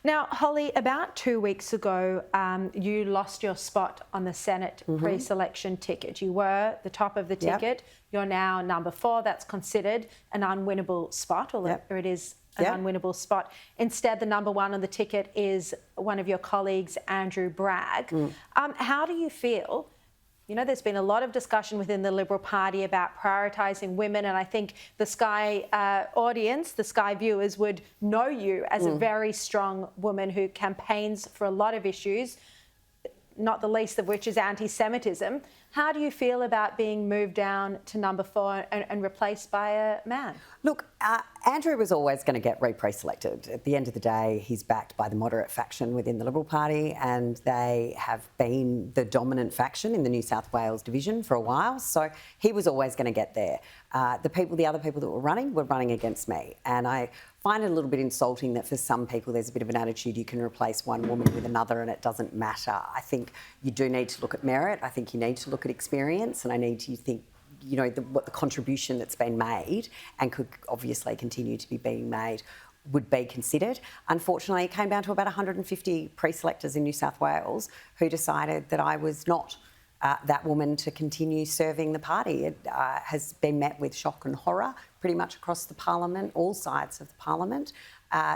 Now, Holly, about 2 weeks ago, you lost your spot on the Senate pre-selection ticket. You were the top of the ticket. You're now number 4. That's considered an unwinnable spot, or it is an unwinnable spot. Instead, the number 1 on the ticket is one of your colleagues, Andrew Bragg. How do you feel? You know, there's been a lot of discussion within the Liberal Party about prioritising women, and I think the Sky audience, the Sky viewers, would know you as a very strong woman who campaigns for a lot of issues, not the least of which is anti-Semitism. How do you feel about being moved down to number 4 and replaced by a man? Look, Andrew was always going to get pre-selected. At the end of the day, he's backed by the moderate faction within the Liberal Party, and they have been the dominant faction in the New South Wales division for a while. So he was always going to get there. The other people that were running against me, and I find it a little bit insulting that for some people there's a bit of an attitude you can replace one woman with another and it doesn't matter. I think you do need to look at merit. I think you need to look at experience, and I need to think, you know, what the contribution that's been made and could obviously continue to be being made would be considered. Unfortunately, it came down to about 150 pre-selectors in New South Wales who decided that I was not that woman to continue serving the party. It has been met with shock and horror pretty much across the parliament, all sides of the parliament.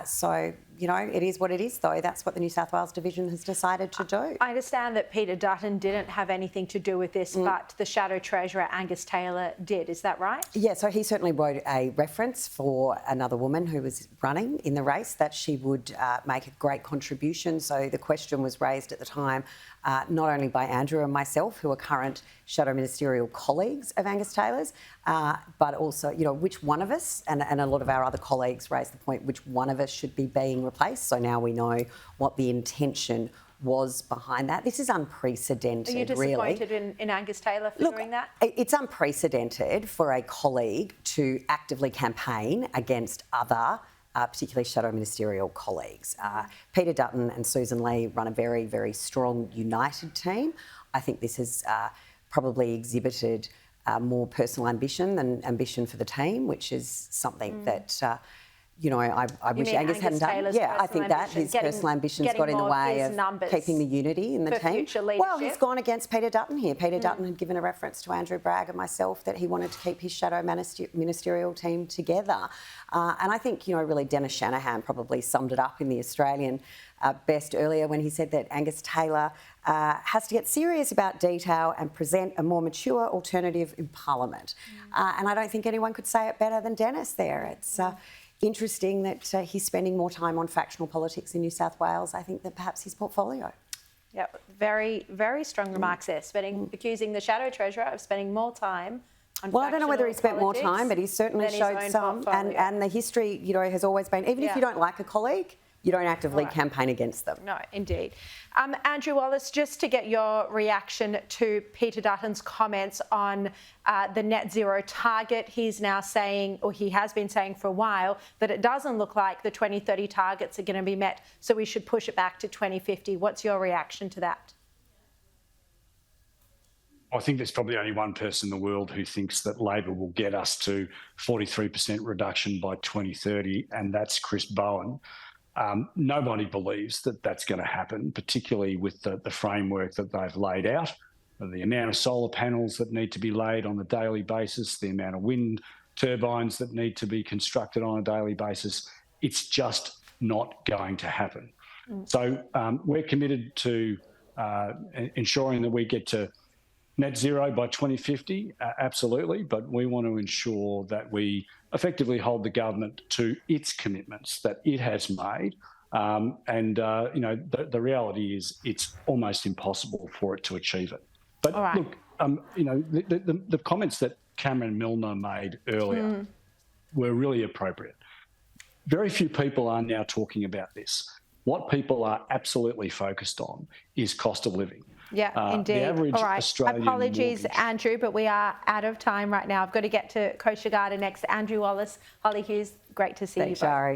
So, you know, it is what it is, though. That's what the New South Wales division has decided to do. I understand that Peter Dutton didn't have anything to do with this, but the Shadow Treasurer, Angus Taylor, did. Is that right? Yeah, so he certainly wrote a reference for another woman who was running in the race that she would make a great contribution. So the question was raised at the time, not only by Andrew and myself, who are current shadow ministerial colleagues of Angus Taylor's, but also, you know, which one of us, and a lot of our other colleagues raised the point, which one of us should be being replaced. So now we know what the intention was behind that. This is unprecedented, really. Are you disappointed in Angus Taylor for doing that? It's unprecedented for a colleague to actively campaign against other particularly shadow ministerial colleagues. Peter Dutton and Susan Lee run a very, very strong, united team. I think this has probably exhibited more personal ambition than ambition for the team, which is something that, you know, I wish Angus hadn't done. Yeah, I think that his personal ambitions got in the way of keeping the unity in the team. Well, he's gone against Peter Dutton here. Peter Dutton had given a reference to Andrew Bragg and myself that he wanted to keep his shadow ministerial team together. And I think, you know, really Dennis Shanahan probably summed it up in the Australian best earlier when he said that Angus Taylor has to get serious about detail and present a more mature alternative in Parliament. And I don't think anyone could say it better than Dennis there. It's interesting that he's spending more time on factional politics in New South Wales, I think, than perhaps his portfolio. Yeah, very, very strong remarks there, accusing the Shadow Treasurer of spending more time on I don't know whether he spent more time, but he certainly showed some. And the history, you know, has always been, even if you don't like a colleague, you don't actively campaign against them. No, indeed. Andrew Wallace, just to get your reaction to Peter Dutton's comments on the net zero target, he's now saying, or he has been saying for a while, that it doesn't look like the 2030 targets are going to be met, so we should push it back to 2050. What's your reaction to that? I think there's probably only one person in the world who thinks that Labor will get us to 43% reduction by 2030, and that's Chris Bowen. Nobody believes that that's going to happen, particularly with the framework that they've laid out, the amount of solar panels that need to be laid on a daily basis, the amount of wind turbines that need to be constructed on a daily basis. It's just not going to happen. So we're committed to ensuring that we get to net zero by 2050, absolutely, but we want to ensure that we effectively hold the government to its commitments that it has made. You know, the reality is it's almost impossible for it to achieve it. But look, you know, the comments that Cameron Milner made earlier were really appropriate. Very few people are now talking about this. What people are absolutely focused on is cost of living. Yeah, indeed. The average Australian Apologies, mortgage. Andrew, but we are out of time right now. I've got to get to Kosher Garden next. Andrew Wallace, Holly Hughes, great to see you both. Thanks, Sharri.